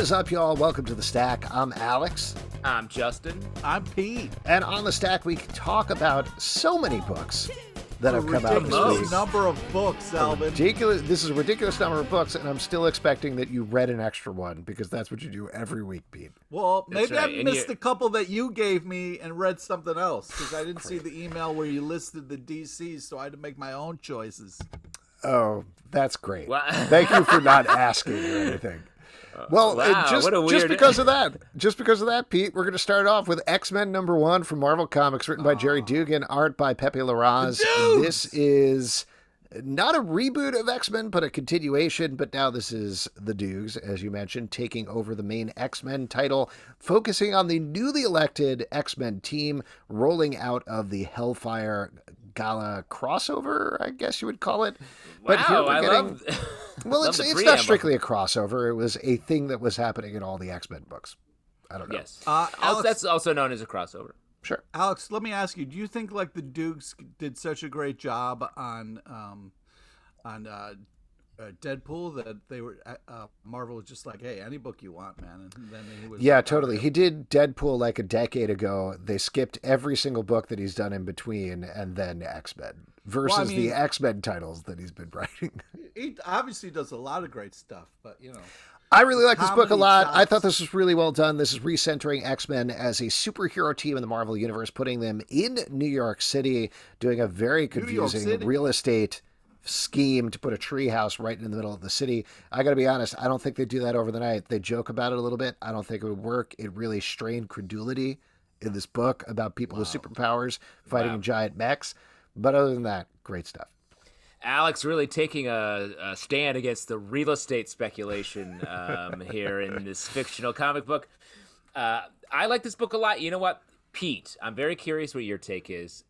is up, y'all? Welcome to The Stack. I'm Alex. I'm Justin. I'm Pete. And on The Stack, we talk about so many books that have come out this Ridiculous week. number of books, Alvin. This is a ridiculous number of books, and I'm still expecting that you read an extra one, because that's what you do every week, Pete. Well, maybe right. I missed a couple that you gave me and read something else, because I didn't see the email where you listed the DCs, so I had to make my own choices. Oh, that's great. Wow. Thank you for not asking or anything. Well, wow, just because of that, Pete, we're going to start off with X-Men #1 from Marvel Comics, written by Gerry Duggan, art by Pepe Larraz. This is not a reboot of X-Men, but a continuation. But now this is the Dugs, as you mentioned, taking over the main X-Men title, focusing on the newly elected X-Men team, rolling out of the Hellfire Gala crossover, I guess you would call it. But here we're getting... Well, it's not strictly a crossover. It was a thing that was happening in all the X-Men books. I don't know. Yes. Alex, that's also known as a crossover. Sure. Alex, let me ask you, do you think like the Dukes did such a great job on Deadpool that they were Marvel was just like, hey, any book you want, man? And then he was totally. He did Deadpool like a decade ago. They skipped every single book that he's done in between, and then X-Men versus the X-Men titles that he's been writing. He obviously does a lot of great stuff, but you know. I really like this book a lot. Chops. I thought this was really well done. This is recentering X-Men as a superhero team in the Marvel Universe, putting them in New York City, doing a very confusing real estate scheme to put a treehouse right in the middle of the city. I got to be honest, I don't think they do that over the night. They joke about it a little bit. I don't think it would work. It really strained credulity in this book about people with superpowers fighting giant mechs. But other than that, great stuff. Alex really taking a stand against the real estate speculation here in this fictional comic book. I like this book a lot. You know what, Pete? I'm very curious what your take is.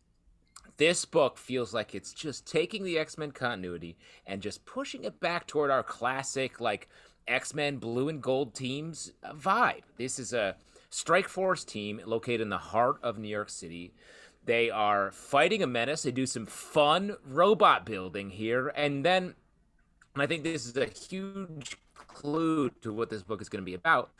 This book feels like it's just taking the X-Men continuity and just pushing it back toward our classic, like, X-Men blue and gold teams vibe. This is a Strike Force team located in the heart of New York City. They are fighting a menace. They do some fun robot building here. And I think this is a huge clue to what this book is going to be about.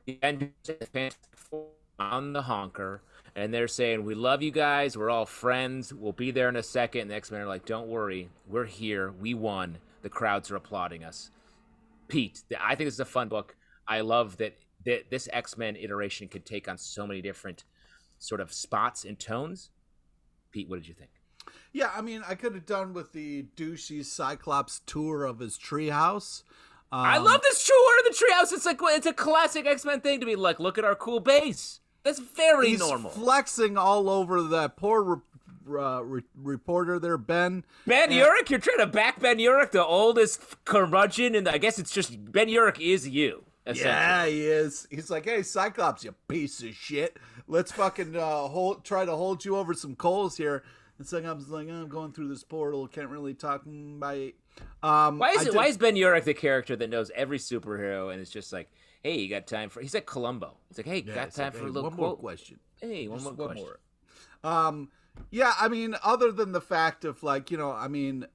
The Fantastic Four on the honker. And they're saying, we love you guys. We're all friends. We'll be there in a second. And the X-Men are like, don't worry. We're here. We won. The crowds are applauding us. Pete, I think this is a fun book. I love that this X-Men iteration could take on so many different sort of spots and tones. Pete, what did you think? Yeah, I mean, I could have done with the douchey Cyclops tour of his treehouse. I love this tour of the treehouse. It's a classic X-Men thing to be like, look at our cool base. That's very normal. He's flexing all over that poor reporter there, Ben. Ben Urich? You're trying to back Ben Urich, the oldest curmudgeon, and I guess it's just Ben Urich is you. Yeah, he is. He's like, hey, Cyclops, you piece of shit. Let's fucking try to hold you over some coals here. And Cyclops is like, I'm going through this portal. Can't really talk. Bye. Why is Ben Urich the character that knows every superhero and it's just like, hey, you got time for... He's like Columbo. It's like, hey, got time for a little one more question. Hey, one more question. Yeah, I mean, other than the fact of like, you know, I mean,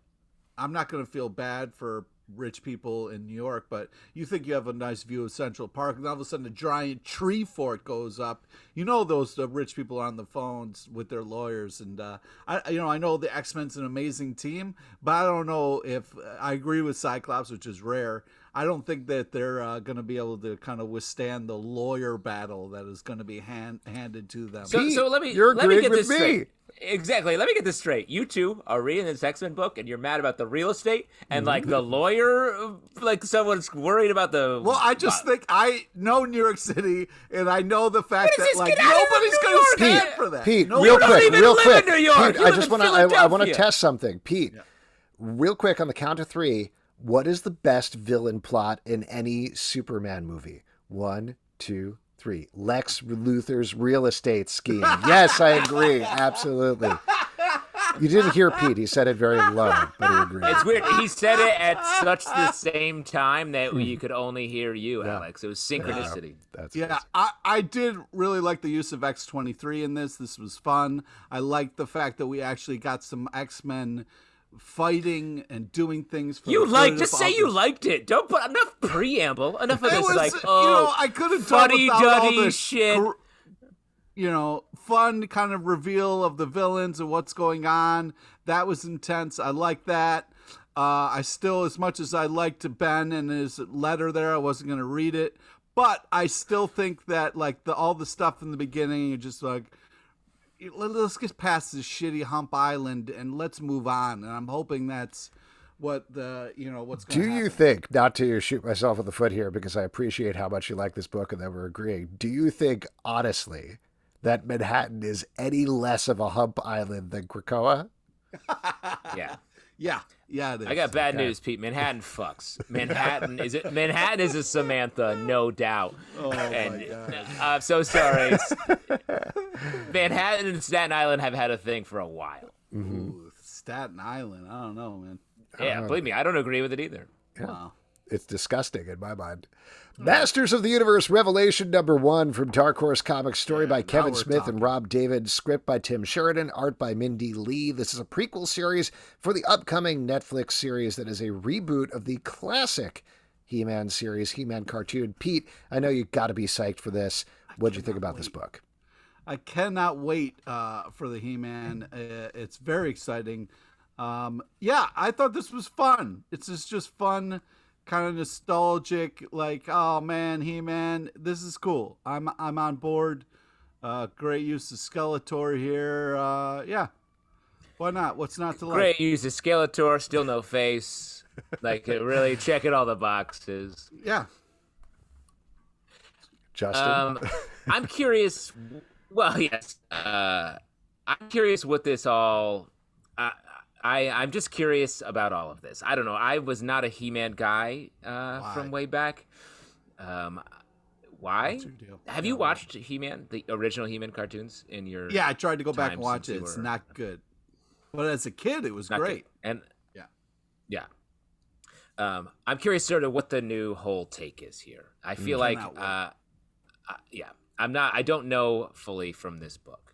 I'm not going to feel bad for rich people in New York, but you think you have a nice view of Central Park, and all of a sudden a giant tree fort goes up. You know, the rich people are on the phones with their lawyers, and I know the X-Men's an amazing team, but I don't know if I agree with Cyclops, which is rare. I don't think that they're going to be able to kind of withstand the lawyer battle that is going to be handed to them. So let me get this straight. Exactly. Let me get this straight. You two are reading this X-Men book, and you're mad about the real estate, and like the lawyer, like someone's worried about the. Well, I just think I know New York City, and I know the fact that like nobody's going to stand for that. Pete, no, real quick. New York. Pete, I want to test something. Pete, real quick on the count of 3. What is the best villain plot in any Superman movie? 1, 2, 3. Lex Luthor's real estate scheme. Yes, I agree. Absolutely. You didn't hear Pete. He said it very low, but he agreed. It's weird. He said it at such the same time that you could only hear you, Alex. It was synchronicity. That's I did really like the use of X-23 in this. This was fun. I liked the fact that we actually got some X-Men fighting and doing things for You the like good just of say you others. liked it. Don't put enough preamble. Enough of It this was, like oh I couldn't talk fuddy without all duddy this shit. Fun kind of reveal of the villains and what's going on. That was intense. I like that. I still, as much as I liked Ben and his letter there, I wasn't going to read it. But I still think that like all the stuff in the beginning, you're just like, let's get past this shitty hump island and let's move on. And I'm hoping that's what what's going to happen. Do you think, not to shoot myself in the foot here, because I appreciate how much you like this book and that we're agreeing, do you think, honestly, that Manhattan is any less of a hump island than Krakoa? Yeah. Yeah, it is. I got bad news, Pete. Manhattan fucks. Manhattan is a Samantha, no doubt. Oh and, my God. I'm so sorry. Manhattan and Staten Island have had a thing for a while. Ooh, Staten Island. I don't know, man. Yeah, believe me, I don't agree with it either. Yeah. Wow. It's disgusting in my mind. Masters of the Universe Revelation #1 from Dark Horse Comics, story by Kevin Smith and Rob David, script by Tim Sheridan, art by Mindy Lee. This is a prequel series for the upcoming Netflix series that is a reboot of the classic He-Man series, He-Man cartoon. Pete, I know you got to be psyched for this. What'd you think about this book? I cannot wait for the He-Man. It's very exciting. I thought this was fun. It's just fun, kind of nostalgic, like, oh man, He-Man, this is cool. I'm on board. Great use of Skeletor here. Why not? What's not to like? Great use of Skeletor, still no face. Like, really checking all the boxes. Yeah. Justin? I'm curious. Well, yes. I'm curious what this all... I'm just curious about all of this. I don't know. I was not a He-Man guy from way back. Why? Have you watched He-Man, the original He-Man cartoons in your? Yeah, I tried to go back and watch it. It's not good. But as a kid, it was great. Good. And yeah. I'm curious sort of what the new whole take is here. I feel like, I don't know fully from this book.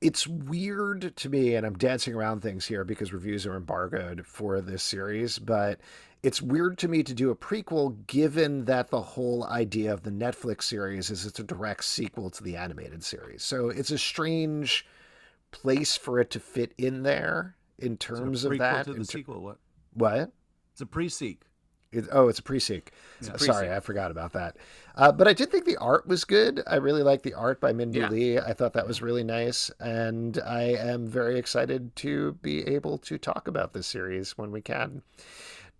It's weird to me, and I'm dancing around things here because reviews are embargoed for this series, but it's weird to me to do a prequel given that the whole idea of the Netflix series is it's a direct sequel to the animated series. So it's a strange place for it to fit in there in terms of that. To the sequel, what? It's a pre-seq. It's a pre-seq. Sorry, I forgot about that. But I did think the art was good. I really liked the art by Mindy Lee. I thought that was really nice. And I am very excited to be able to talk about this series when we can.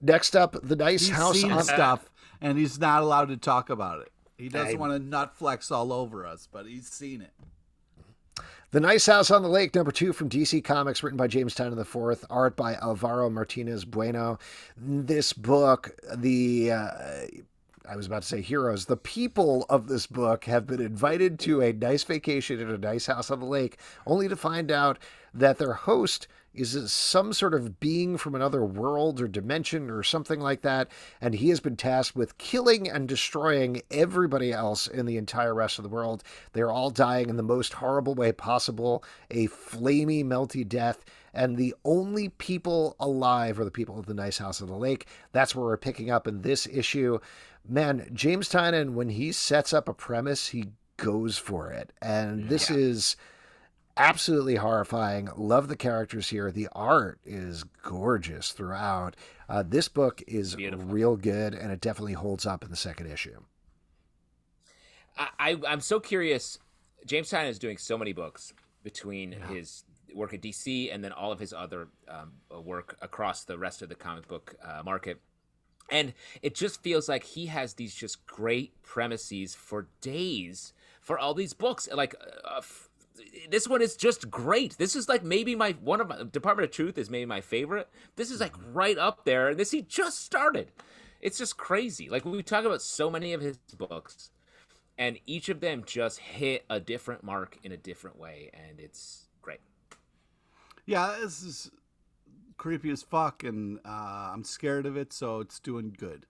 Next up, The Nice House on stuff, and he's not allowed to talk about it. He doesn't want to nut flex all over us, but he's seen it. The Nice House on the Lake, #2 from DC Comics, written by James Tynion IV, art by Álvaro Martínez Bueno. This book, I was about to say heroes, the people of this book have been invited to a nice vacation in a nice house on the lake, only to find out that their host is some sort of being from another world or dimension or something like that, and he has been tasked with killing and destroying everybody else in the entire rest of the world. They're all dying in the most horrible way possible, a flamey, melty death, and the only people alive are the people of the Nice House on the Lake. That's where we're picking up in this issue. Man, James Tynion, when he sets up a premise, he goes for it, and this is absolutely horrifying. Love the characters here. The art is gorgeous throughout. This book is real good, and it definitely holds up in the second issue. I'm so curious. James Tynion is doing so many books between his work at DC and then all of his other work across the rest of the comic book market. And it just feels like he has these just great premises for days for all these books. Like, this one is just great. This is like maybe one of my Department of Truth is maybe my favorite. This is like right up there. And he just started. It's just crazy. Like, we talk about so many of his books, and each of them just hit a different mark in a different way, and it's great. Yeah, this is creepy as fuck, and I'm scared of it, so it's doing good.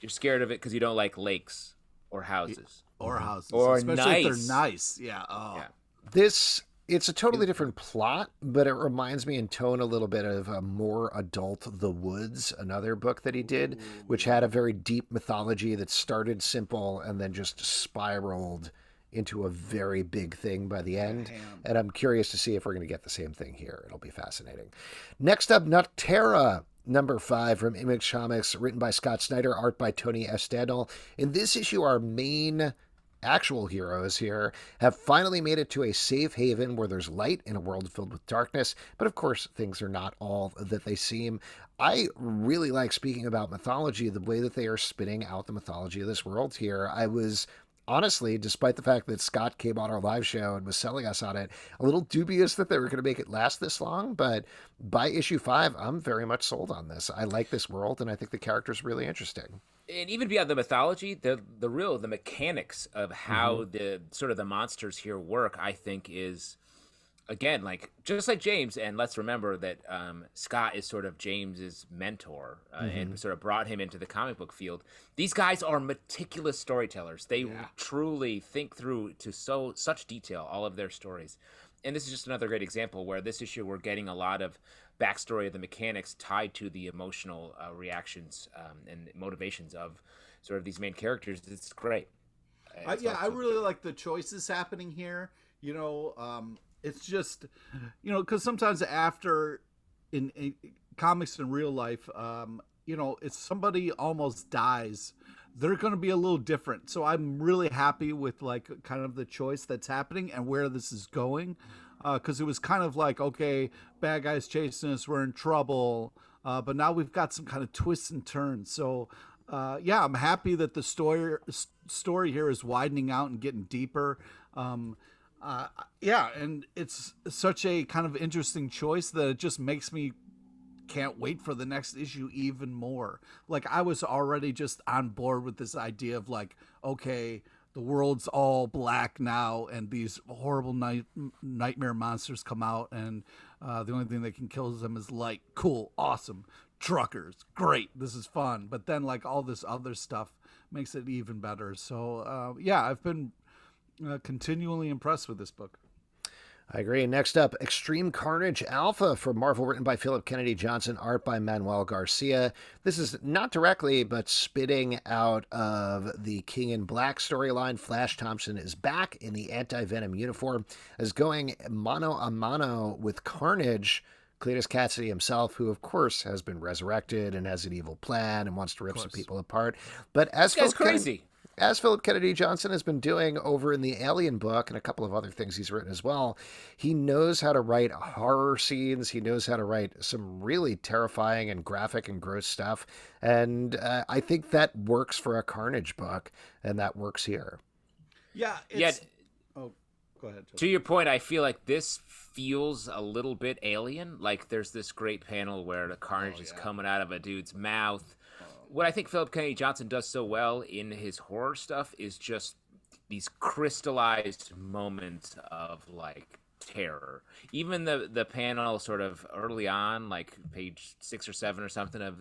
You're scared of it because you don't like lakes or houses. Or houses. Or especially nice. if they're nice. Yeah. Oh. Yeah. This It's a totally different plot, but it reminds me in tone a little bit of a more adult The Woods, another book that he did, which had a very deep mythology that started simple and then just spiraled into a very big thing by the end. And I'm curious to see if we're going to get the same thing here. It'll be fascinating. Next up, Nocterra, number 5 from Image Comics, written by Scott Snyder, art by Tony Estadel. In this issue, our main actual heroes here have finally made it to a safe haven where there's light in a world filled with darkness. But of course, things are not all that they seem. I really like, speaking about mythology, the way that they are spinning out the mythology of this world here. I was honestly, despite the fact that Scott came on our live show and was selling us on it, a little dubious that they were going to make it last this long. But by issue 5, I'm very much sold on this. I like this world, and I think the character's really interesting. And even beyond the mythology, the mechanics of how the sort of the monsters here work, I think is, again, like just like James. And let's remember that Scott is sort of James's mentor and sort of brought him into the comic book field. These guys are meticulous storytellers. They truly think through to such detail all of their stories. And this is just another great example where this issue we're getting a lot of backstory of the mechanics tied to the emotional reactions and motivations of sort of these main characters. It's great. I really like the choices happening here. It's just, because sometimes after in comics in real life, if somebody almost dies, they're going to be a little different. So I'm really happy with like kind of the choice that's happening and where this is going. Because it was kind of like, okay, bad guys chasing us, we're in trouble. But now we've got some kind of twists and turns. So, I'm happy that the story here is widening out and getting deeper. And it's such a kind of interesting choice that it just makes me can't wait for the next issue even more. Like, I was already just on board with this idea of like, okay, the world's all black now, and these horrible nightmare monsters come out, and the only thing that can kill them is light. Cool, awesome. Truckers, great, this is fun. But then, like, all this other stuff makes it even better. So, I've been continually impressed with this book. I agree. Next up, Extreme Carnage Alpha from Marvel, written by Phillip Kennedy Johnson, art by Manuel Garcia. This is not directly, but spitting out of the King in Black storyline. Flash Thompson is back in the anti-Venom uniform, is going mano a mano with Carnage, Cletus Cassidy himself, who of course has been resurrected and has an evil plan and wants to rip some people apart. But as that's crazy. As Phillip Kennedy Johnson has been doing over in the Alien book and a couple of other things he's written as well, he knows how to write horror scenes. He knows how to write some really terrifying and graphic and gross stuff. And I think that works for a Carnage book, and that works here. Yeah. Oh, go ahead, José. To your point, I feel like this feels a little bit alien. Like there's this great panel where the Carnage is coming out of a dude's mouth. What I think Phillip Kennedy Johnson does so well in his horror stuff is just these crystallized moments of like terror. Even the panel sort of early on, like page 6 or 7 or something, of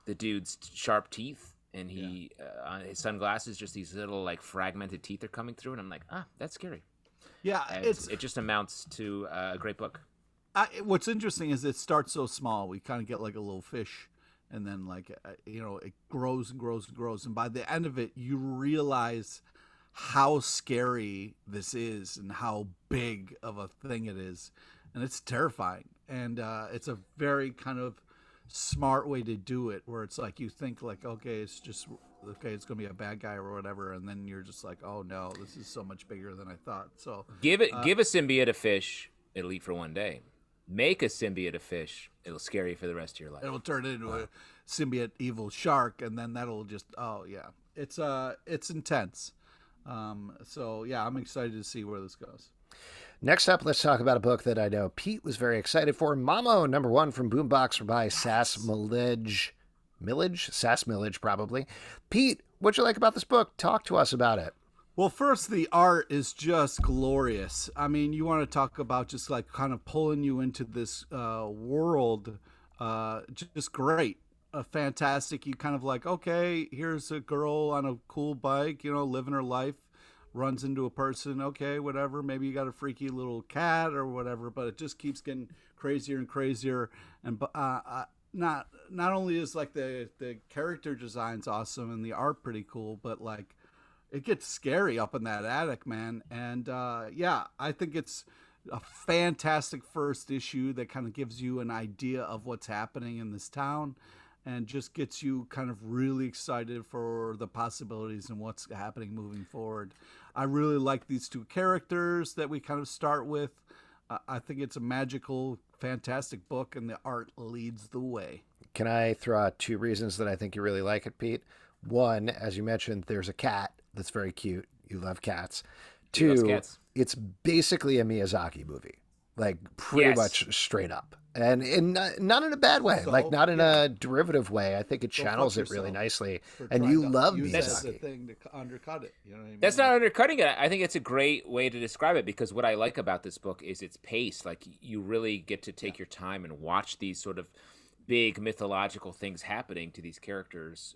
the dude's sharp teeth, and he on his sunglasses, just these little like fragmented teeth are coming through, and I'm like, that's scary. Yeah, it just amounts to a great book. What's interesting is it starts so small. We kind of get like a little fish. And then, like, it grows and grows and grows. And by the end of it, you realize how scary this is and how big of a thing it is. And it's terrifying. And it's a very kind of smart way to do it, where it's like you think, like, it's going to be a bad guy or whatever. And then you're just like, oh, no, this is so much bigger than I thought. So give a symbiote a fish, it'll eat for one day. Make a symbiote a fish, it'll scare you for the rest of your life. It'll turn into a symbiote evil shark, and then that'll just it's intense. So I'm excited to see where this goes. Next up, let's talk about a book that I know Pete was very excited for. Mamo, number 1 from Boombox, by Sas Milledge. Sas Milledge, probably. Pete, what'd you like about this book? Talk to us about it. Well, first, the art is just glorious. I mean, you want to talk about just like kind of pulling you into this world. Just great. Fantastic. You kind of like, okay, here's a girl on a cool bike, living her life. runs into a person. Okay, whatever. Maybe you got a freaky little cat or whatever, but it just keeps getting crazier and crazier. And not only is like the character design's awesome and the art pretty cool, but like it gets scary up in that attic, man. And yeah, I think it's a fantastic first issue that kind of gives you an idea of what's happening in this town and just gets you kind of really excited for the possibilities and what's happening moving forward. I really like these two characters that we kind of start with. I think it's a magical, fantastic book, and the art leads the way. Can I throw out 2 reasons that I think you really like it, Pete? One, as you mentioned, there's a cat that's very cute. You love cats. 2, it's basically a Miyazaki movie, like pretty much straight up, and not in a bad way, like not in a derivative way. I think it channels it really nicely, and you love Miyazaki. That's the thing to undercut it. You know what I mean? That's not undercutting it. I think it's a great way to describe it, because what I like about this book is its pace. Like, you really get to take your time and watch these sort of big mythological things happening to these characters,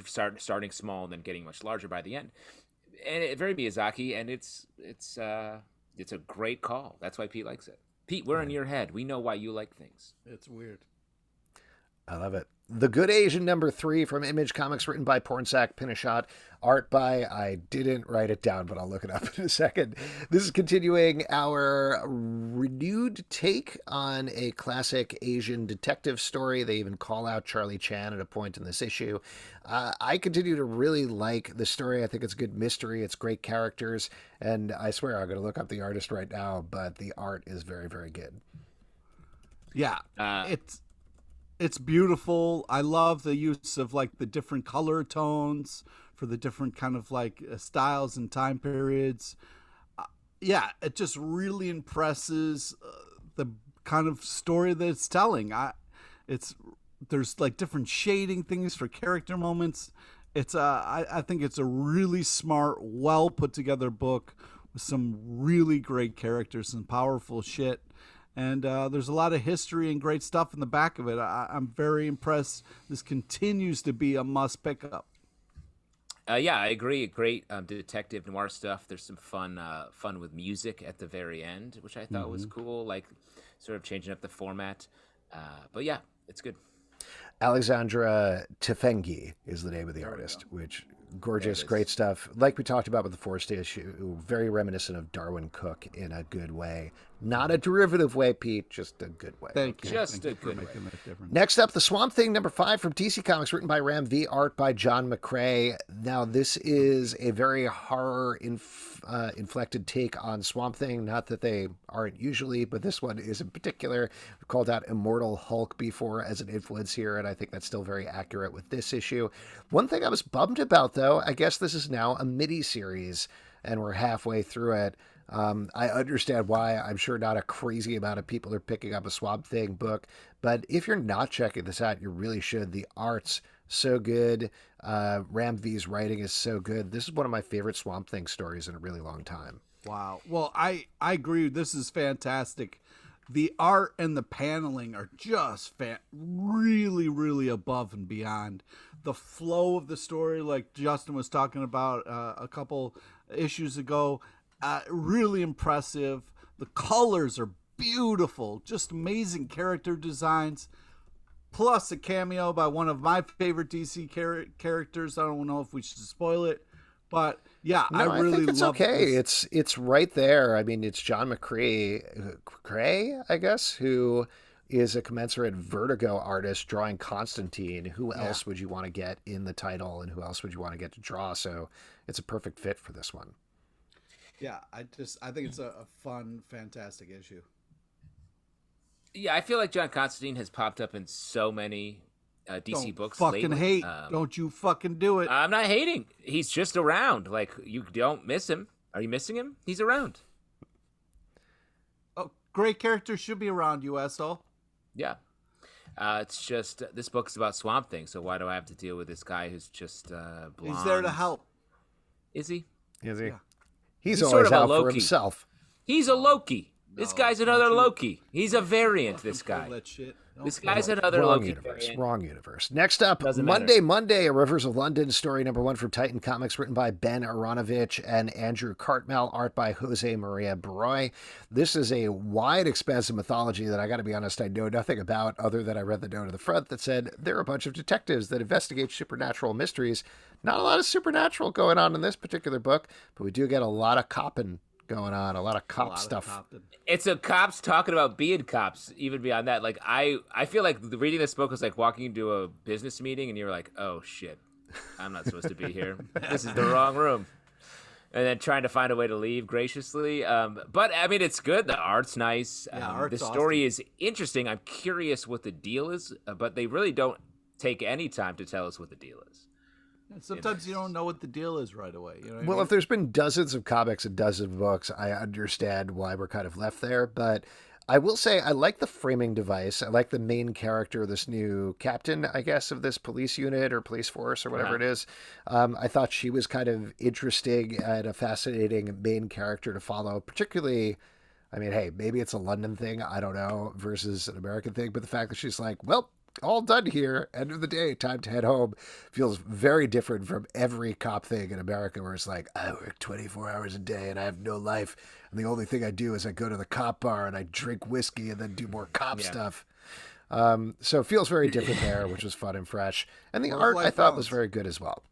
starting small and then getting much larger by the end. And it's very Miyazaki, and it's a great call. That's why Pete likes it. Pete, we're in your head. We know why you like things. It's weird. I love it. The Good Asian #3 from Image Comics, written by Pornsak, Pichetshote, art by, I didn't write it down, but I'll look it up in a second. This is continuing our renewed take on a classic Asian detective story. They even call out Charlie Chan at a point in this issue. I continue to really like the story. I think it's good mystery. It's great characters. And I swear I'm going to look up the artist right now, but the art is very, very good. Yeah, it's beautiful. I love the use of like the different color tones for the different kind of like styles and time periods. Yeah, it just really impresses the kind of story that it's telling. There's like different shading things for character moments. I think it's a really smart, well put together book with some really great characters and powerful shit. And there's a lot of history and great stuff in the back of it. I'm very impressed. This continues to be a must pick up. Yeah, I agree. Great detective noir stuff. There's some fun with music at the very end, which I thought was cool, like sort of changing up the format. But yeah, it's good. Alexandre Tefenkgi is the name of the artist, which gorgeous, great stuff. Like we talked about with the first issue, very reminiscent of Darwin Cook in a good way. Not a derivative way, Pete, just a good way. Thank you. Just a good way. Next up, The Swamp Thing #5 from DC Comics, written by Ram V, art by John McCrea. Now, this is a very horror inflected take on Swamp Thing. Not that they aren't usually, but this one is in particular. We've called out Immortal Hulk before as an influence here, and I think that's still very accurate with this issue. One thing I was bummed about, though, I guess this is now a mini-series, and we're halfway through it. I understand why. I'm sure not a crazy amount of people are picking up a Swamp Thing book, but if you're not checking this out, you really should. The art's so good. Ram V's writing is so good. This is one of my favorite Swamp Thing stories in a really long time. Wow. Well, I agree. This is fantastic. The art and the paneling are just really, really above and beyond. The flow of the story, like Justin was talking about a couple issues ago, really impressive. The colors are beautiful, just amazing character designs. Plus a cameo by one of my favorite DC characters. I don't know if we should spoil it, but yeah, no, I really think it's love okay. this. It's right there. I mean, it's John McCrea, I guess, who is a commensurate Vertigo artist drawing Constantine. Who else would you want to get in the title, and who else would you want to get to draw? So it's a perfect fit for this one. Yeah, I think it's a fun, fantastic issue. Yeah, I feel like John Constantine has popped up in so many DC books fucking lately. hate. Don't you fucking do it. I'm not hating. He's just around. Like, you don't miss him. Are you missing him? He's around. Oh, great character should be around, you asshole. Yeah. It's just, this book is about Swamp Thing, so why do I have to deal with this guy who's just blonde? He's there to help. Is he? Is he? Yeah. He's sort always of a out for Loki. himself. He's a Loki. This guy's another Loki. He's a variant, this guy. That shit. This guy's another Loki variant. Wrong universe. Next up, Monday, A Rivers of London, story number 1 from Titan Comics, written by Ben Aaronovitch and Andrew Cartmel, art by José María Beroy. This is a wide, expansive mythology that I got to be honest, I know nothing about, other than I read the note at the front that said there are a bunch of detectives that investigate supernatural mysteries. Not a lot of supernatural going on in this particular book, but we do get a lot of copping going on, a lot of cop stuff. It's a cops talking about being cops, even beyond that. Like, I feel like reading this book was like walking into a business meeting and you're like, oh shit, I'm not supposed to be here. This is the wrong room. And then trying to find a way to leave graciously. But I mean, it's good. The art's nice. The story is interesting. I'm curious what the deal is, but they really don't take any time to tell us what the deal is. Sometimes you don't know what the deal is right away. You know what I mean? If there's been dozens of comics and dozens of books, I understand why we're kind of left there. But I will say I like the framing device. I like the main character, this new captain, I guess, of this police unit or police force or whatever it is. I thought she was kind of interesting and a fascinating main character to follow, particularly... I mean, hey, maybe it's a London thing, I don't know, versus an American thing. But the fact that she's like, well... all done here. End of the day, time to head home. Feels very different from every cop thing in America where it's like, I work 24 hours a day and I have no life. And the only thing I do is I go to the cop bar and I drink whiskey and then do more cop stuff. So it feels very different there, which was fun and fresh. And the art I thought was very good as well.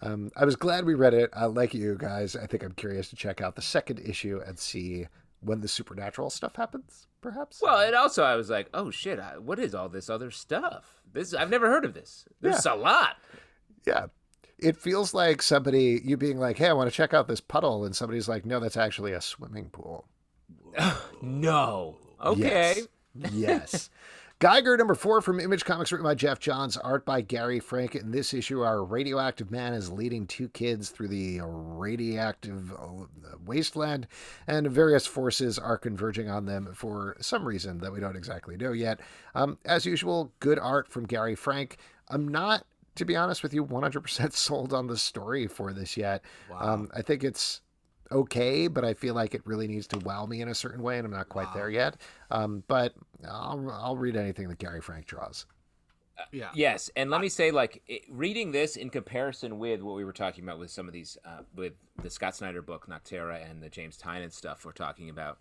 I was glad we read it. Like you guys, I think I'm curious to check out the second issue and see when the supernatural stuff happens, perhaps. Well, and also I was like, oh shit, what is all this other stuff? I've never heard of this. There's a lot. Yeah. It feels like somebody, you being like, hey, I want to check out this puddle. And somebody's like, no, that's actually a swimming pool. No. Okay. Yes. Geiger number 4 from Image Comics, written by Geoff Johns, art by Gary Frank. In this issue, our radioactive man is leading 2 kids through the radioactive wasteland, and various forces are converging on them for some reason that we don't exactly know yet. As usual, good art from Gary Frank. I'm not, to be honest with you, 100% sold on the story for this yet. Wow. I think it's okay, but I feel like it really needs to wow me in a certain way, and I'm not quite there yet. But I'll read anything that Gary Frank draws. Yes, and let me say, reading this in comparison with what we were talking about with some of these, with the Scott Snyder book, Nocterra, and the James Tynion stuff we're talking about,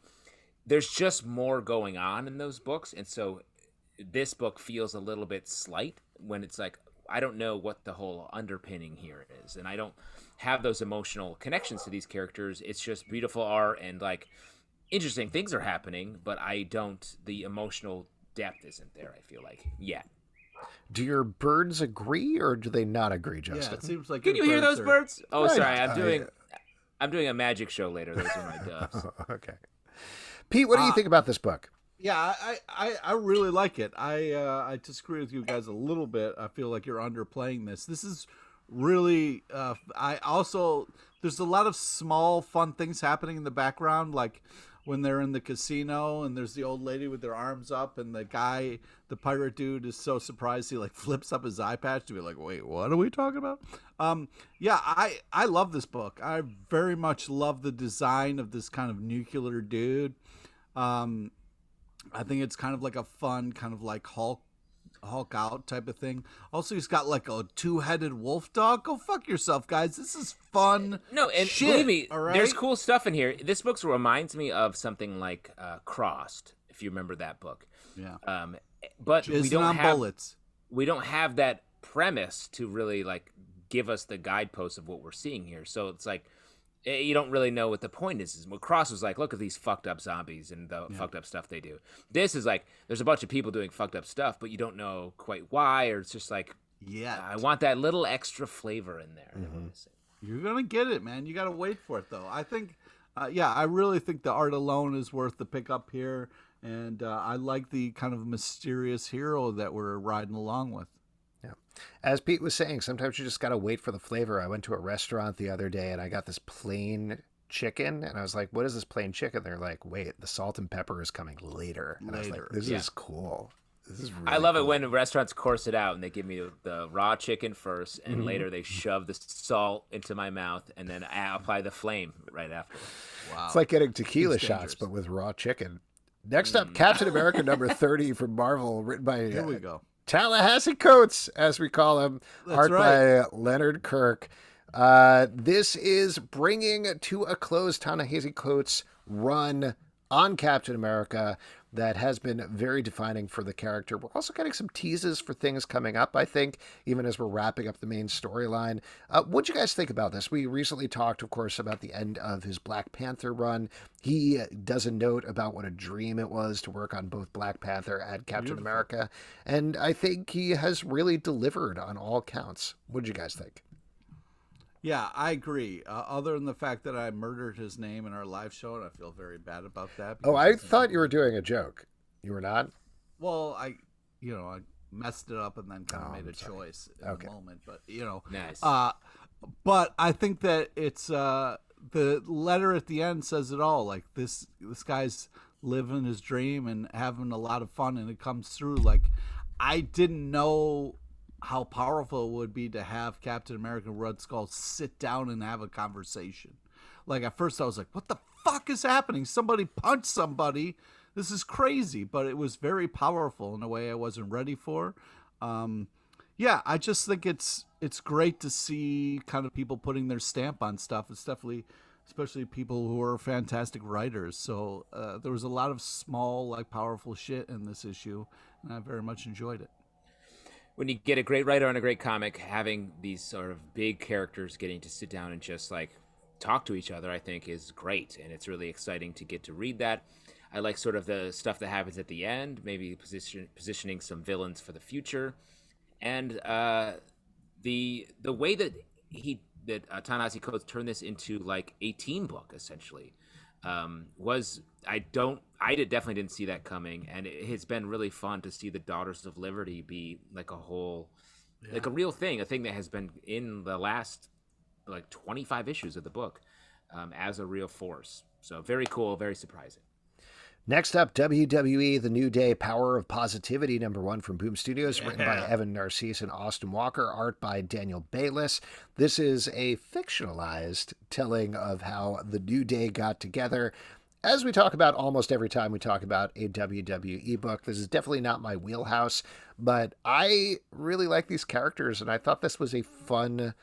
there's just more going on in those books, and so this book feels a little bit slight when it's like, I don't know what the whole underpinning here is, and I don't have those emotional connections to these characters. It's just beautiful art and interesting things are happening, but the emotional depth isn't there, I feel like, yet. Do your birds agree or do they not agree, Justin? Yeah, it seems like. Can you hear those birds? Oh, sorry, I'm doing a magic show later. Those are my doves. Okay. Pete, what do you think about this book? Yeah, I really like it. I disagree with you guys a little bit. I feel like you're underplaying this. This is really there's a lot of small fun things happening in the background, like when they're in the casino and there's the old lady with their arms up and the pirate dude is so surprised he flips up his eye patch to be like, wait, what are we talking about? I love this book. I very much love the design of this kind of nuclear dude. I think it's kind of like a fun kind of like Hulk out type of thing. Also, he's got like a 2-headed wolf dog. Go fuck yourself, guys. This is fun. No, and shit, believe me, right? There's cool stuff in here. This book reminds me of something like Crossed, if you remember that book. Yeah. But we don't have bullets. We don't have that premise to really give us the guideposts of what we're seeing here. So it's like you don't really know what the point is. What Cross was like, look at these fucked up zombies and the fucked up stuff they do. This is like, there's a bunch of people doing fucked up stuff, but you don't know quite why, or it's just like, I want that little extra flavor in there. Mm-hmm. You're going to get it, man. You got to wait for it, though. I think, I really think the art alone is worth the pickup here. And I like the kind of mysterious hero that we're riding along with. Yeah. As Pete was saying, sometimes you just got to wait for the flavor. I went to a restaurant the other day and I got this plain chicken and I was like, what is this plain chicken? They're like, wait, the salt and pepper is coming later. And I was like, this is cool. This is really I love cool. it when restaurants course it out and they give me the raw chicken first, and later they shove the salt into my mouth, and then I apply the flame right after. Wow. It's like getting tequila It's shots, dangerous. but with raw chicken. Next up, Captain America number 30 from Marvel, written by Here we go. Tallahassee Coates, as we call him, That's art right. by Leonard Kirk. This is bringing to a close Ta-Nehisi Coates' run on Captain America that has been very defining for the character. We're also getting some teases for things coming up, I think, even as we're wrapping up the main storyline. What'd you guys think about this? We recently talked, of course, about the end of his Black Panther run. He does a note about what a dream it was to work on both Black Panther and Captain America, and I think he has really delivered on all counts. What'd you guys think? Yeah, I agree. Other than the fact that I murdered his name in our live show, and I feel very bad about that. Oh, because I it's- thought you were doing a joke. You were not? Well, I messed it up and then kind of made I'm a sorry. choice in Okay. the moment. But Nice. but I think that it's the letter at the end says it all. Like this guy's living his dream and having a lot of fun, and it comes through. Like I didn't know how powerful it would be to have Captain America and Red Skull sit down and have a conversation. Like at first I was like, what the fuck is happening? Somebody punched somebody. This is crazy. But it was very powerful in a way I wasn't ready for. Yeah, I just think it's great to see kind of people putting their stamp on stuff. It's definitely, especially people who are fantastic writers. So there was a lot of small, like powerful shit in this issue, and I very much enjoyed it. When you get a great writer on a great comic, having these sort of big characters getting to sit down and just like talk to each other, I think is great. And it's really exciting to get to read that. I like sort of the stuff that happens at the end, maybe positioning some villains for the future. And the way that Ta-Nehisi Coates turned this into like a teen book, essentially, was definitely didn't see that coming, and it's been really fun to see the Daughters of Liberty be like a whole, like a real thing, a thing that has been in the last like 25 issues of the book, as a real force. So very cool, very surprising. Next up, WWE The New Day Power of Positivity #1 from Boom Studios, written by Evan Narcisse and Austin Walker, art by Daniel Bayliss. This is a fictionalized telling of how the New Day got together. As we talk about almost every time we talk about a WWE book, this is definitely not my wheelhouse, but I really like these characters, and I thought this was a fun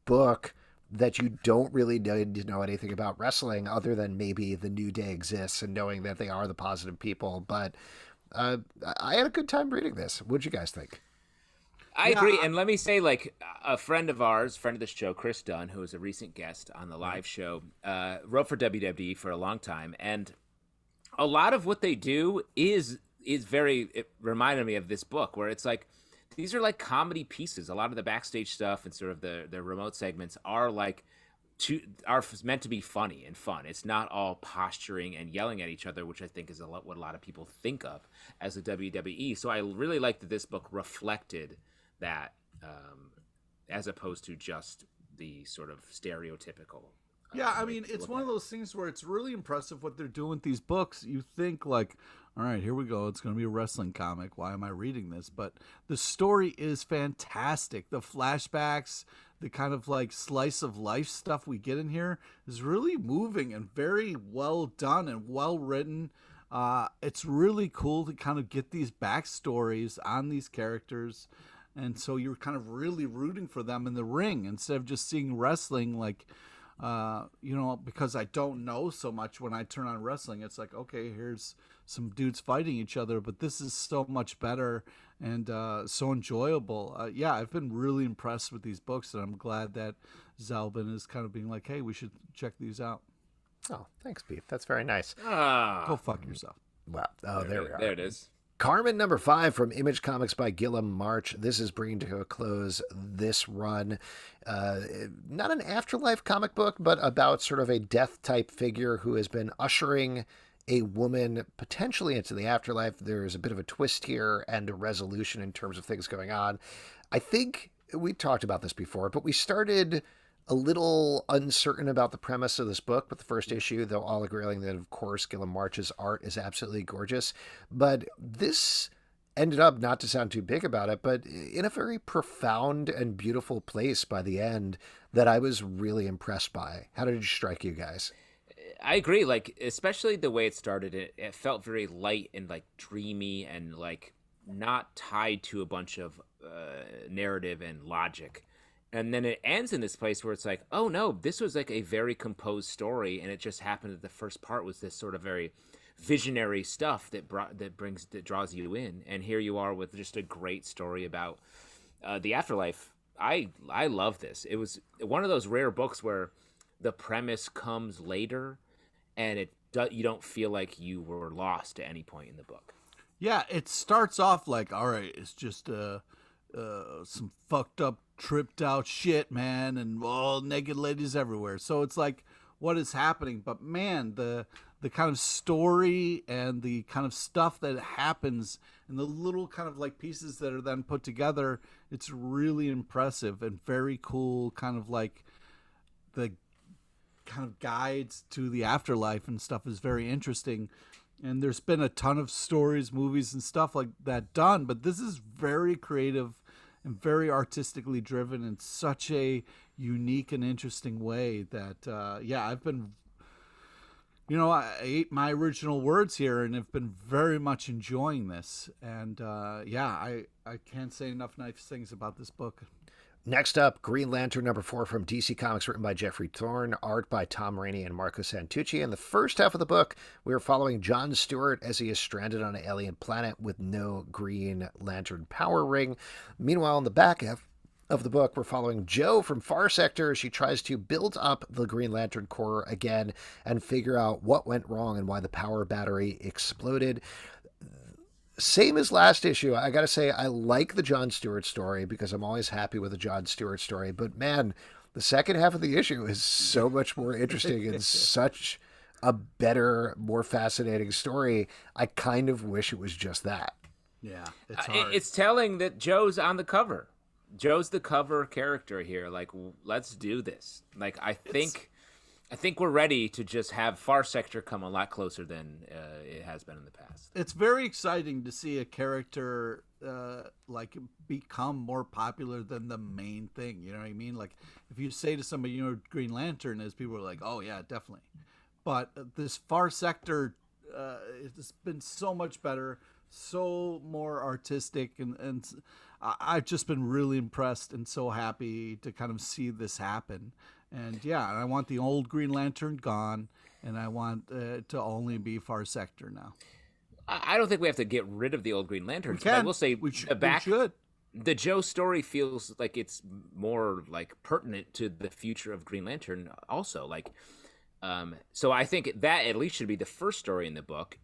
book that you don't really need to know anything about wrestling other than maybe the New Day exists and knowing that they are the positive people. But I had a good time reading this. What'd you guys think? I agree. And let me say, like, a friend of ours, friend of the show, Chris Dunn, who was a recent guest on the live show, wrote for WWE for a long time. And a lot of what they do is very, it reminded me of this book, where it's like, these are like comedy pieces. A lot of the backstage stuff and sort of the remote segments are like are meant to be funny and fun. It's not all posturing and yelling at each other, which I think is what a lot of people think of as the WWE. So I really like that this book reflected that, as opposed to just the sort of stereotypical. Yeah, I mean, it's one of those things where it's really impressive what they're doing with these books. You think like, all right, here we go. It's going to be a wrestling comic. Why am I reading this? But the story is fantastic. The flashbacks, the kind of like slice of life stuff we get in here is really moving and very well done and well written. It's really cool to kind of get these backstories on these characters. And so you're kind of really rooting for them in the ring instead of just seeing wrestling like, because I don't know so much when I turn on wrestling. It's like, okay, here's some dudes fighting each other, but this is so much better and so enjoyable. I've been really impressed with these books, and I'm glad that Zalbin is kind of being like, hey, we should check these out. Oh, thanks, Beef. That's very nice. Go fuck yourself. Wow. Oh, there we are. There it is. Carmen #5 from Image Comics by Gillum March. This is bringing to a close this run. Not an afterlife comic book, but about sort of a death type figure who has been ushering a woman potentially into the afterlife. There's a bit of a twist here and a resolution in terms of things going on. I think we talked about this before, but we started a little uncertain about the premise of this book with the first issue, though all agreeing that, of course, Gillum March's art is absolutely gorgeous. But this ended up, not to sound too big about it, but in a very profound and beautiful place by the end that I was really impressed by. How did it strike you guys? I agree. Like, especially the way it started, it felt very light and like dreamy and like not tied to a bunch of narrative and logic. And then it ends in this place where it's like, oh no, this was like a very composed story, and it just happened that the first part was this sort of very visionary stuff that draws you in, and here you are with just a great story about the afterlife. I love this. It was one of those rare books where the premise comes later, and you don't feel like you were lost at any point in the book. Yeah, it starts off like, all right, it's just some fucked up, tripped out shit, man, and all naked ladies everywhere. So it's like, what is happening? But man, the kind of story and the kind of stuff that happens and the little kind of like pieces that are then put together, it's really impressive and very cool. Kind of like the kind of guides to the afterlife and stuff is very interesting. And there's been a ton of stories, movies, and stuff like that done, but this is very creative and very artistically driven in such a unique and interesting way that, I've been, I ate my original words here and have been very much enjoying this. And, I can't say enough nice things about this book. Next up, Green Lantern #4 from DC Comics, written by Geoffrey Thorne, art by Tom Rainey and Marco Santucci. In the first half of the book, we are following John Stewart as he is stranded on an alien planet with no Green Lantern power ring. Meanwhile, in the back half of the book, we're following Jo from Far Sector as she tries to build up the Green Lantern Corps again and figure out what went wrong and why the power battery exploded. Same as last issue, I gotta say, I like the John Stewart story because I'm always happy with a John Stewart story. But man, the second half of the issue is so much more interesting and such a better, more fascinating story. I kind of wish it was just that. Yeah, it's hard. It's telling that Joe's on the cover. Joe's the cover character here. Like, let's do this. Like, I think we're ready to just have Far Sector come a lot closer than it has been in the past. It's very exciting to see a character become more popular than the main thing. You know what I mean? Like, if you say to somebody, Green Lantern is, people are like, oh yeah, definitely. But this Far Sector, it's been so much better, so more artistic, and I've just been really impressed and so happy to kind of see this happen. And I want the old Green Lantern gone, and I want to only be Far Sector now. I don't think we have to get rid of the old Green Lanterns. We can. I will say we should. The Joe story feels like it's more like pertinent to the future of Green Lantern also. Like, so I think that at least should be the first story in the book.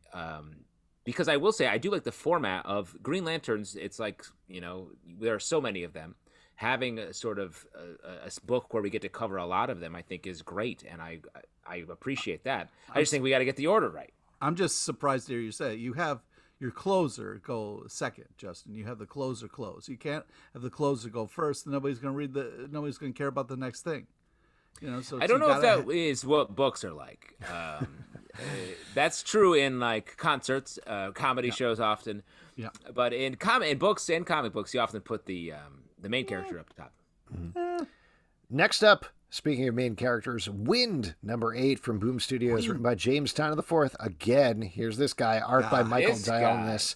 Because I will say I do like the format of Green Lanterns. It's like, there are so many of them. Having a sort of a book where we get to cover a lot of them, I think, is great, and I appreciate that. I just think we got to get the order right. I'm just surprised to hear you say it. You have your closer go second, Justin. You have the closer close. You can't have the closer go first. Nobody's going to nobody's going to care about the next thing. So I don't know if that is what books are like. That's true in like concerts, comedy shows often. Yeah. But in books and comic books, you often put the main character up top. Mm-hmm. Next up, speaking of main characters, Wind, #8 from Boom Studios, written by James Tynion IV. Again, here's this guy, art by Michael Dialnes.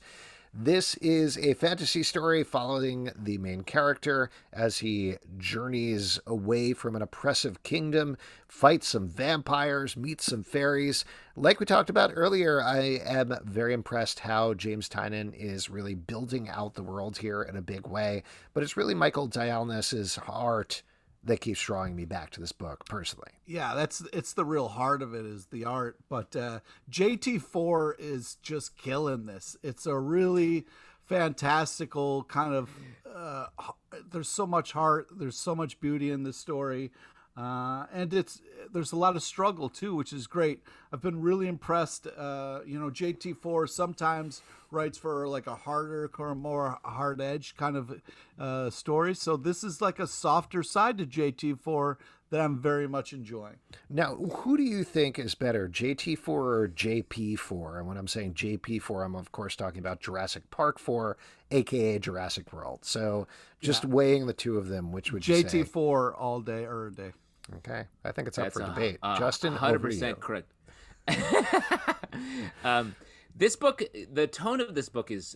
This is a fantasy story following the main character as he journeys away from an oppressive kingdom, fights some vampires, meets some fairies. Like we talked about earlier, I am very impressed how James Tynion is really building out the world here in a big way. But it's really Michael Dialnes' art that keeps drawing me back to this book personally. Yeah, it's the real heart of it is the art. But JT4 is just killing this. It's a really fantastical kind of there's so much heart, there's so much beauty in this story. And there's a lot of struggle too, which is great. I've been really impressed. JT4 sometimes writes for like a harder or more hard edge kind of story. So this is like a softer side to JT4 that I'm very much enjoying. Now, who do you think is better, JT4 or JP4? And when I'm saying JP4, I'm of course talking about Jurassic Park 4, aka Jurassic World. So just weighing the two of them, which would you say? JT4 all day, every day. Okay, I think it's up for debate. Justin, 100% correct. This book, the tone of this book is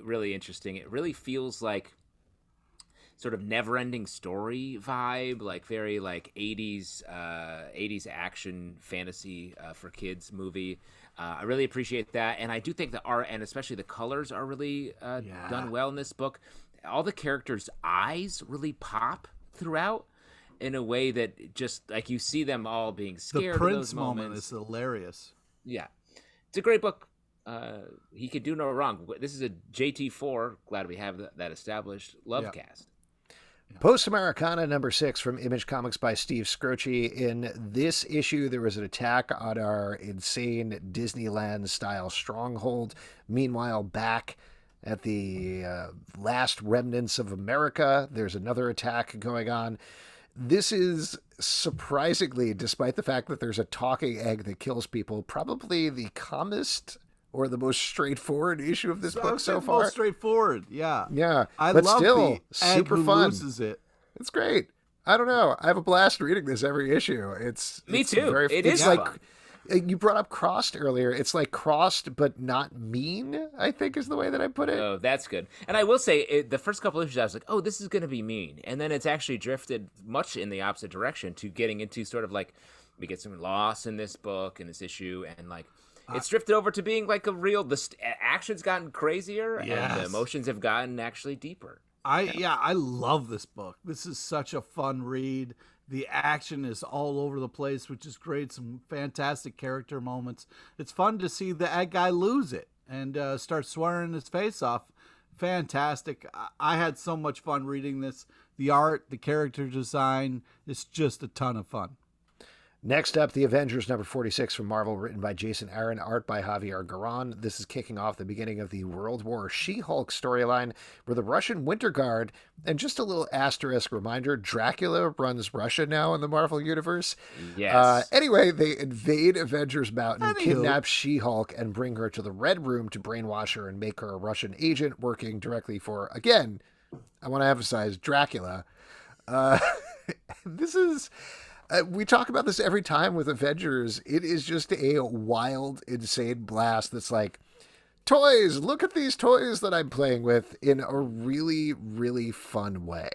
really interesting. It really feels like sort of never-ending story vibe, like very like 80s action fantasy for kids movie. I really appreciate that, and I do think the art and especially the colors are really done well in this book. All the characters' eyes really pop throughout in a way that just like you see them all being scared. The Prince in those moment moments. is hilarious. Yeah, it's a great book. He could do no wrong. This is a JT4. Glad we have that established. Lovecast. Yeah. Post Americana number 6 from Image Comics by Steve Scroce. In this issue, there was an attack on our insane Disneyland-style stronghold. Meanwhile, back at the last remnants of America, there's another attack going on. This is surprisingly, despite the fact that there's a talking egg that kills people, probably the calmest or the most straightforward issue of this book so far. Most straightforward, yeah. Yeah, I but love still, the egg super who fun. loses it. It's great. I don't know. I have a blast reading this every issue. Me too. It is like fun. You brought up crossed earlier. It's like crossed, but not mean, I think is the way that I put it. Oh, that's good. And I will say, the first couple issues, I was like, oh, this is going to be mean. And then it's actually drifted much in the opposite direction to getting into sort of like, we get some loss in this book, in this issue, and like, it's drifted over to being like the action's gotten crazier, and the emotions have gotten actually deeper. I love this book. This is such a fun read. The action is all over the place, which is great. Some fantastic character moments. It's fun to see the egg guy lose it and start swearing his face off. Fantastic. I had so much fun reading this. The art, the character design, it's just a ton of fun. Next up, The Avengers number 46 from Marvel, written by Jason Aaron, art by Javier Garron. This is kicking off the beginning of the World War She-Hulk storyline, where the Russian Winter Guard, and just a little asterisk reminder, Dracula runs Russia now in the Marvel Universe. Yes. Anyway, they invade Avengers Mountain, kidnap She-Hulk, and bring her to the Red Room to brainwash her and make her a Russian agent working directly for, again, I want to emphasize, Dracula. This is... we talk about this every time with Avengers. It is just a wild, insane blast that's like, toys, look at these toys that I'm playing with in a really, really fun way.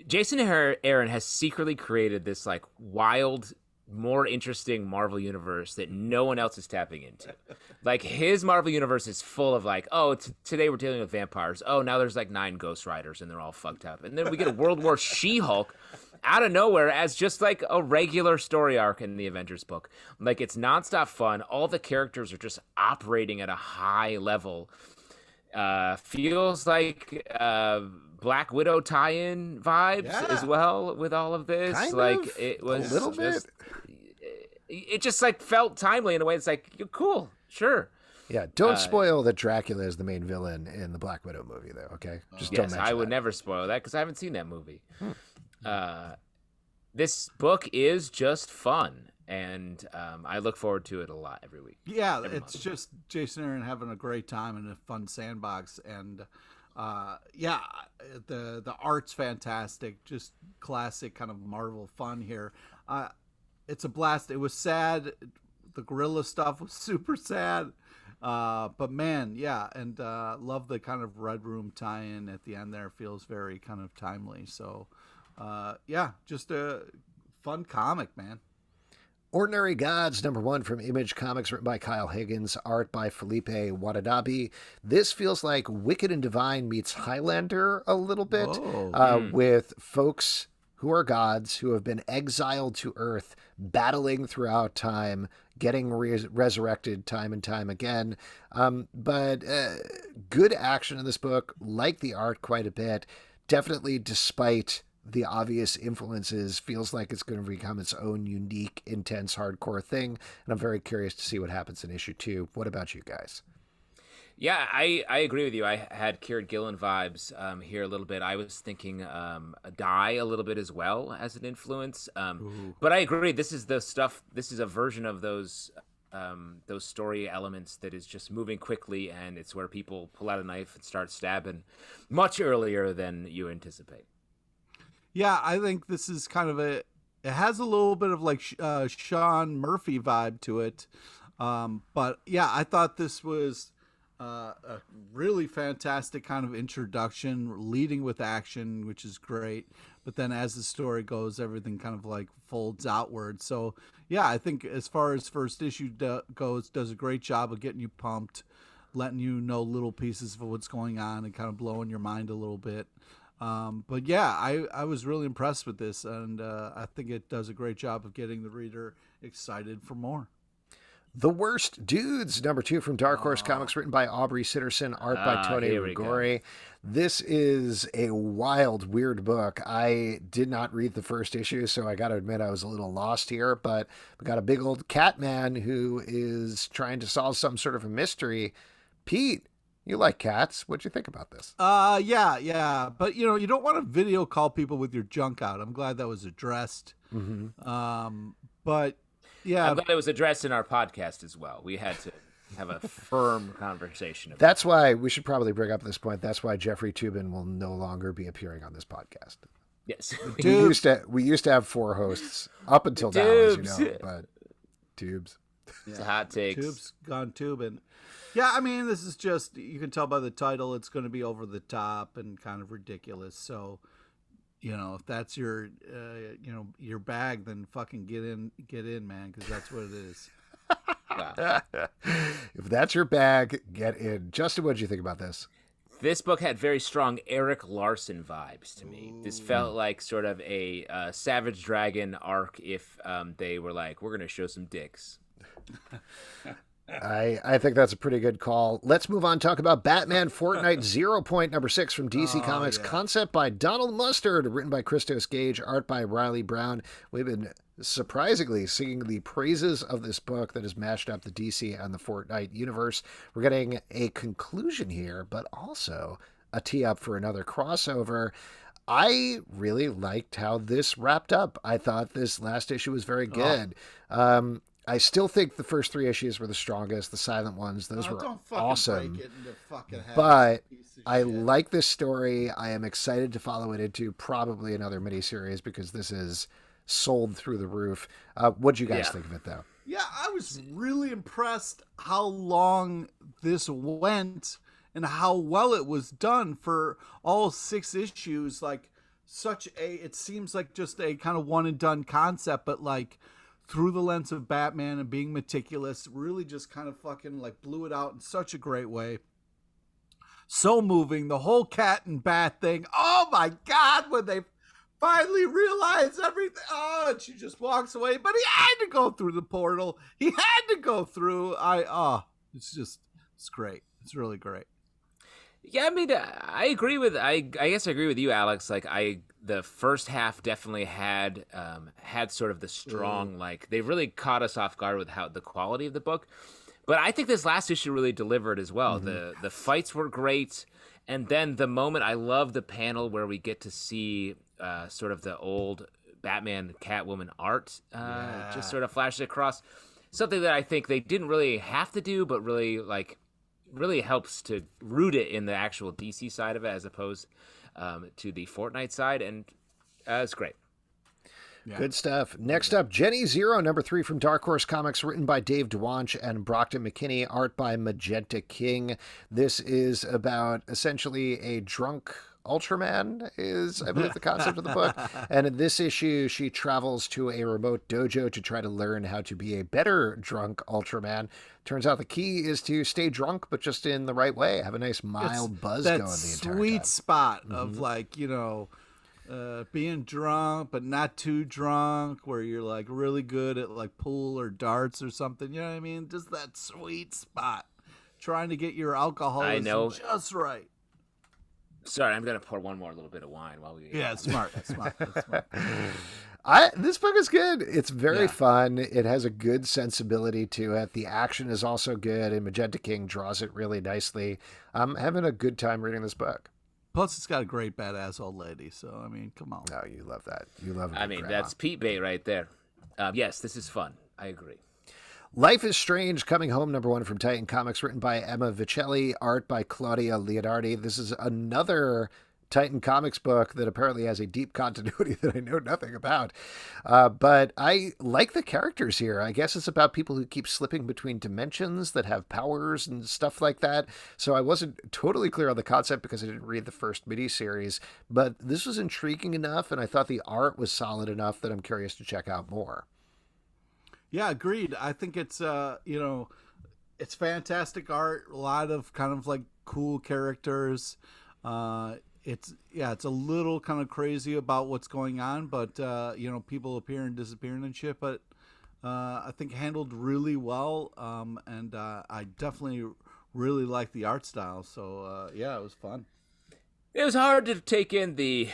Jason Aaron has secretly created this like wild, more interesting Marvel universe that no one else is tapping into. Like his Marvel universe is full of like, oh, today we're dealing with vampires. Oh, now there's like 9 Ghost Riders and they're all fucked up. And then we get a World War She-Hulk out of nowhere as just like a regular story arc in the Avengers book. Like it's nonstop fun. All the characters are just operating at a high level. Feels like Black Widow tie-in vibes as well with all of this. Kind like of, it was a little bit. It just like felt timely in a way. It's like, you're cool, sure. Yeah, don't spoil that Dracula is the main villain in the Black Widow movie, though. Okay, just don't mention I would that. never spoil that because I haven't seen that movie. This book is just fun, and I look forward to it a lot every week. Yeah, every it's month. just Jason Aaron having a great time in a fun sandbox, and the art's fantastic, just classic kind of Marvel fun here. It's a blast. It was sad. The gorilla stuff was super sad. But man, yeah, and love the kind of Red Room tie-in at the end there. Feels very kind of timely. So, just a fun comic, man. Ordinary Gods, number 1 from Image Comics, written by Kyle Higgins, art by Felipe Watanabe. This feels like Wicked and Divine meets Highlander a little bit, with folks who are gods who have been exiled to Earth, battling throughout time, getting resurrected time and time again. But good action in this book, like the art quite a bit. Definitely, despite the obvious influences, feels like it's going to become its own unique, intense, hardcore thing. And I'm very curious to see what happens in issue 2. What about you guys? Yeah, I agree with you. I had Kieran Gillen vibes here a little bit. I was thinking Die a little bit as well as an influence. But I agree. This is the stuff. This is a version of those story elements that is just moving quickly, and it's where people pull out a knife and start stabbing much earlier than you anticipate. Yeah, I think this is kind of it has a little bit of like Sean Murphy vibe to it. But yeah, I thought this was a really fantastic kind of introduction, leading with action, which is great. But then as the story goes, everything kind of like folds outward. So yeah, I think as far as first issue goes, does a great job of getting you pumped, letting you know little pieces of what's going on and kind of blowing your mind a little bit. But yeah, I was really impressed with this, and I think it does a great job of getting the reader excited for more. The Worst Dudes, #2 from Dark Horse Comics, written by Aubrey Sitterson, art by Tony Rigori. This is a wild, weird book. I did not read the first issue, so I got to admit I was a little lost here, but we got a big old cat man who is trying to solve some sort of a mystery. Pete, you like cats. What'd you think about this? Yeah. But, you don't want to video call people with your junk out. I'm glad that was addressed. Mm-hmm. But... yeah, I'm glad it was addressed in our podcast as well. We had to have a firm conversation. That's why we should probably bring up this point. That's why Jeffrey Toobin will no longer be appearing on this podcast. Yes, we used to have 4 hosts up until now, as you know. But Tubes, it's a hot take. Tubes gone tubing. Yeah, I mean, this is just, you can tell by the title, it's going to be over the top and kind of ridiculous. So, if that's your, your bag, then fucking get in, man, because that's what it is. If that's your bag, get in. Justin, what did you think about this? This book had very strong Eric Larson vibes to me. This felt like sort of a Savage Dragon arc if they were like, we're going to show some dicks. I think that's a pretty good call. Let's move on. Talk about Batman Fortnite 0 Point #6 from DC Comics. Yeah. Concept by Donald Mustard, written by Christos Gage, art by Riley Brown. We've been surprisingly singing the praises of this book that has mashed up the DC and the Fortnite universe. We're getting a conclusion here, but also a tee up for another crossover. I really liked how this wrapped up. I thought this last issue was very good. I still think the first 3 issues were the strongest, the silent ones. Those were awesome. But I like this story. I am excited to follow it into probably another miniseries because this is sold through the roof. What'd you guys think of it, though? Yeah, I was really impressed how long this went and how well it was done for all 6 issues. Like, it seems like just a kind of one and done concept, but like, through the lens of Batman and being meticulous, really just kind of fucking like blew it out in such a great way. So moving, the whole cat and bat thing. Oh my God, when they finally realize everything. Oh, and she just walks away, but he had to go through the portal. He had to go through. It's great. It's really great. Yeah, I mean, I agree with. I guess I agree with you, Alex. Like, the first half definitely had sort of the strong, like, they really caught us off guard with the quality of the book. But I think this last issue really delivered as well. Mm-hmm. The fights were great, and then the moment, I love the panel where we get to see sort of the old Batman Catwoman art just sort of flashes across. Something that I think they didn't really have to do, but really helps to root it in the actual DC side of it as opposed to the Fortnite side, and it's great. Yeah. Good stuff. Next up, Jenny Zero, #3 from Dark Horse Comics, written by Dave Dwanch and Brockton McKinney, art by Magenta King. This is about essentially a drunk Ultraman is, I believe, the concept of the book. And in this issue, she travels to a remote dojo to try to learn how to be a better drunk Ultraman. Turns out the key is to stay drunk, but just in the right way. Have a nice mild buzz going the entire time. Sweet spot of like, being drunk, but not too drunk, where you're like really good at like pool or darts or something. You know what I mean? Just that sweet spot. Trying to get your alcoholism just right. Sorry, I'm going to pour one more little bit of wine while we... Yeah, smart. This book is good. It's very fun. It has a good sensibility to it. The action is also good, and Magenta King draws it really nicely. I'm having a good time reading this book. Plus, it's got a great badass old lady. So, I mean, come on. Oh, you love that. You love it. I mean, that's Pete bait right there. Yes, this is fun. I agree. Life is Strange, Coming Home, #1 from Titan Comics, written by Emma Vicelli, art by Claudia Leonardi. This is another Titan Comics book that apparently has a deep continuity that I know nothing about. But I like the characters here. I guess it's about people who keep slipping between dimensions that have powers and stuff like that. So I wasn't totally clear on the concept because I didn't read the first miniseries, but this was intriguing enough, and I thought the art was solid enough that I'm curious to check out more. Yeah, agreed. I think it's, it's fantastic art. A lot of kind of like cool characters. It's a little kind of crazy about what's going on, but, people appearing and disappearing and shit, but I think handled really well. And I definitely really like the art style. So, it was fun. It was hard to take in the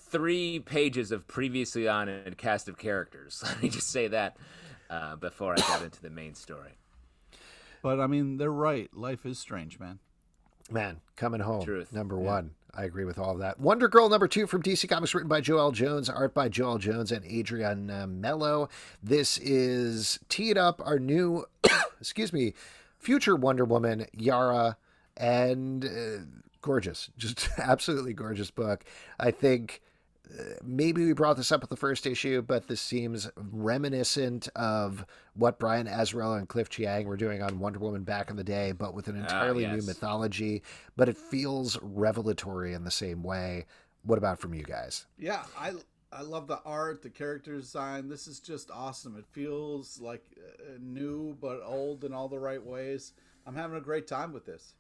3 pages of previously on and cast of characters. Let me just say that. Before I got into the main story. But, I mean, they're right. Life is strange, man. Man, Coming Home, Truth. #1. I agree with all of that. Wonder Girl, #2 from DC Comics, written by Joel Jones, art by Joel Jones and Adrian Mello. This is teed up our new, future Wonder Woman, Yara, and gorgeous, just absolutely gorgeous book. I think maybe we brought this up at the first issue, but this seems reminiscent of what Brian Azzarello and Cliff Chiang were doing on Wonder Woman back in the day, but with an entirely new mythology. But it feels revelatory in the same way. What about from you guys? Yeah, I love the art, the character design. This is just awesome. It feels like new but old in all the right ways. I'm having a great time with this.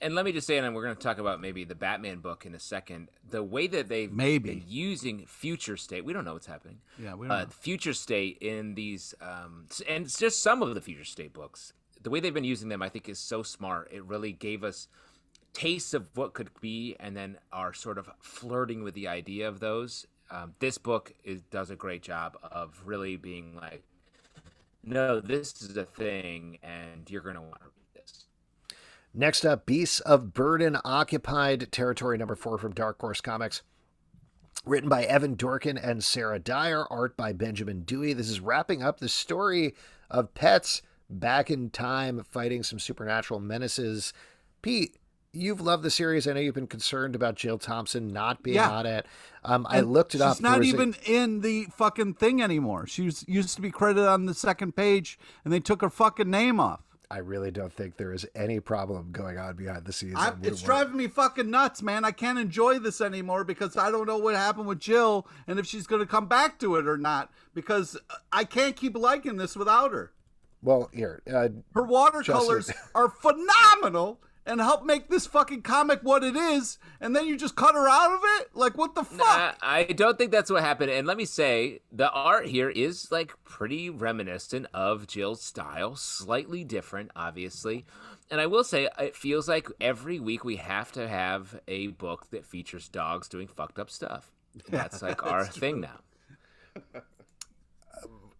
And let me just say, and we're going to talk about maybe the Batman book in a second, the way that they've been using Future State, we don't know what's happening. Yeah, we don't know. Future State in these, and it's just some of the Future State books, the way they've been using them, I think, is so smart. It really gave us tastes of what could be, and then are sort of flirting with the idea of those. This book does a great job of really being like, no, this is a thing, and you're going to want to read this. Next up, Beasts of Burden, Occupied Territory, #4 from Dark Horse Comics. Written by Evan Dorkin and Sarah Dyer, art by Benjamin Dewey. This is wrapping up the story of pets back in time fighting some supernatural menaces. Pete, you've loved the series. I know you've been concerned about Jill Thompson not being on it. I looked it up. She's not even in the fucking thing anymore. She used to be credited on the second page, and they took her fucking name off. I really don't think there is any problem going on behind the scenes. It's driving me fucking nuts, man. I can't enjoy this anymore because I don't know what happened with Jill and if she's going to come back to it or not, because I can't keep liking this without her. Well, here. Her watercolors are phenomenal and help make this fucking comic what it is, and then you just cut her out of it? Like, what the fuck? I don't think that's what happened. And let me say, the art here is, like, pretty reminiscent of Jill's style. Slightly different, obviously. And I will say, it feels like every week we have to have a book that features dogs doing fucked up stuff. That's, like, our thing now.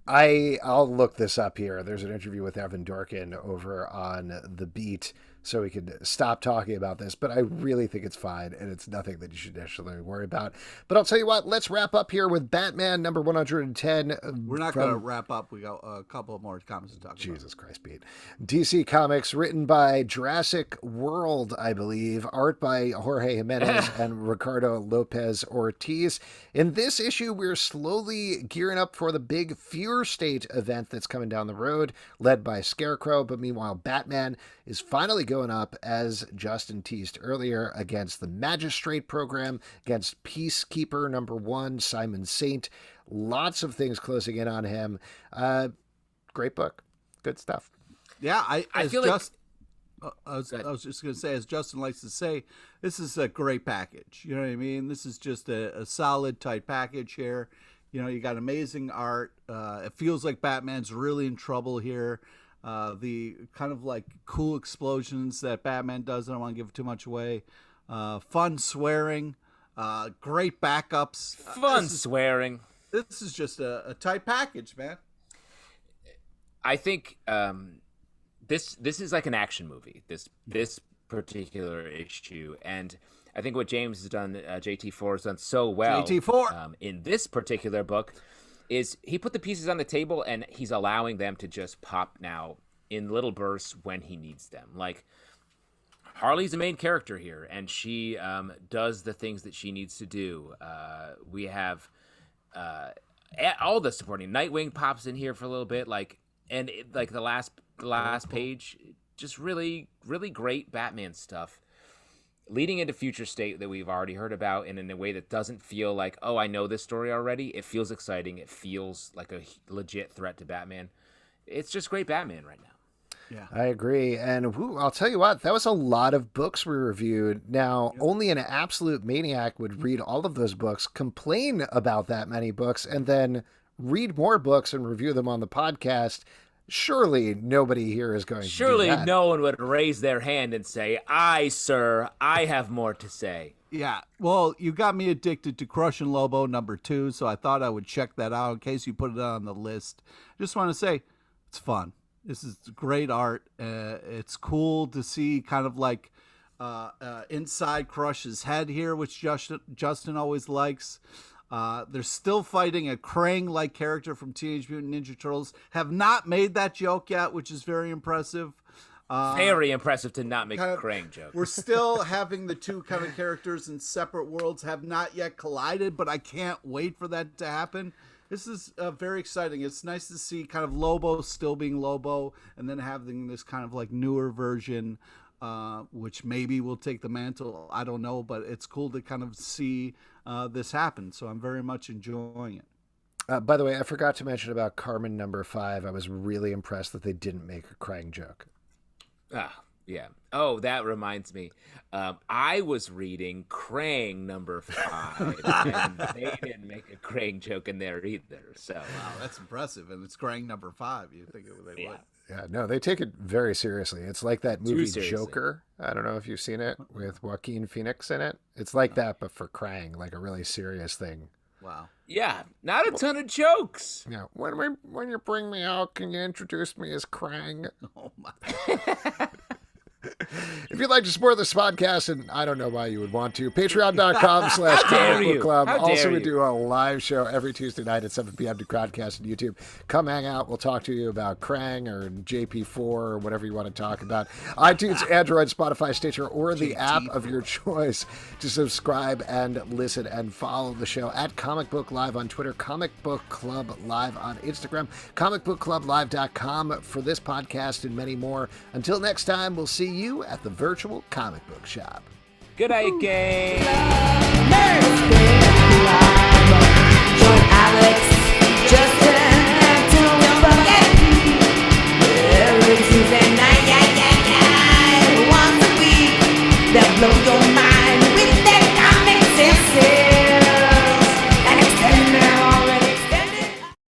I'll look this up here. There's an interview with Evan Dorkin over on The Beat, so we could stop talking about this. But I really think it's fine, and it's nothing that you should necessarily worry about. But I'll tell you what, let's wrap up here with Batman #110. We're not going to wrap up. We got a couple more comments to talk about. Jesus Christ, Pete. DC Comics, written by Jurassic World, I believe. Art by Jorge Jimenez and Ricardo Lopez Ortiz. In this issue, we're slowly gearing up for the big Fear State event that's coming down the road, led by Scarecrow. But meanwhile, Batman is finally going up, as Justin teased earlier, against the Magistrate program, against Peacekeeper #1, Simon Saint. Lots of things closing in on him. Great book. Good stuff. Yeah, I feel like... I was Go just going to say, as Justin likes to say, this is a great package. You know what I mean? This is just a solid, tight package here. You know, you got amazing art. It feels like Batman's really in trouble here. The kind of like cool explosions that Batman does, I don't want to give too much away. Fun swearing, great backups. Swearing. this is just a tight package, man. I think this is like an action movie. This particular issue, and I think what James has done, JT4 has done so well. JT4 in this particular book is he put the pieces on the table and he's allowing them to just pop now in little bursts when he needs them. Like Harley's the main character here, and she does the things that she needs to do. We have all the supporting. Nightwing pops in here for a little bit, the last page, just really, really great Batman stuff, leading into Future State that we've already heard about, and in a way that doesn't feel like, oh, I know this story already. It feels exciting. It feels like a legit threat to Batman. It's just great Batman right now. Yeah, I agree. And I'll tell you what, that was a lot of books we reviewed. Now, only an absolute maniac would read all of those books, complain about that many books, and then read more books and review them on the podcast. Surely nobody here is going to do that. Surely no one would raise their hand and say, sir, I have more to say. Yeah, well, you got me addicted to Crushing Lobo #2, so I thought I would check that out in case you put it on the list. Just want to say, it's fun. This is great art. It's cool to see kind of like inside Crush's head here, which Justin always likes. They're still fighting a Krang-like character from Teenage Mutant Ninja Turtles. Have not made that joke yet, which is very impressive. Very impressive to not make a Krang joke. We're still having the two kind of characters in separate worlds, have not yet collided, but I can't wait for that to happen. This is very exciting. It's nice to see kind of Lobo still being Lobo, and then having this kind of like newer version, which maybe will take the mantle. I don't know, but it's cool to kind of see this happen. So I'm very much enjoying it. By the way, I forgot to mention about Carmen #5. I was really impressed that they didn't make a Krang joke. Yeah. Oh, that reminds me. I was reading Krang #5, and they didn't make a Krang joke in there either. So wow, that's impressive. And it's Krang #5. You think they would? Yeah, no, they take it very seriously. It's like that movie Joker. I don't know if you've seen it with Joaquin Phoenix in it. It's like that, but for Krang, like a really serious thing. Wow. Yeah, not a ton of jokes. Yeah, when you bring me out, can you introduce me as Krang? Oh my. If you'd like to support this podcast, and I don't know why you would want to, patreon.com/comicbookclub. Also, we do a live show every Tuesday night at 7 p.m. to Crowdcast on YouTube. Come hang out. We'll talk to you about Krang or JP4 or whatever you want to talk about. iTunes, Android, Spotify, Stitcher, or the app of your choice to subscribe and listen and follow the show at Comic Book Live on Twitter, Comic Book Club Live on Instagram, comicbookclublive.com for this podcast and many more. Until next time, we'll see you at the virtual comic book shop. Good night, gang. Join Alex, Justin, and Tim every Tuesday night, once a week. That blow your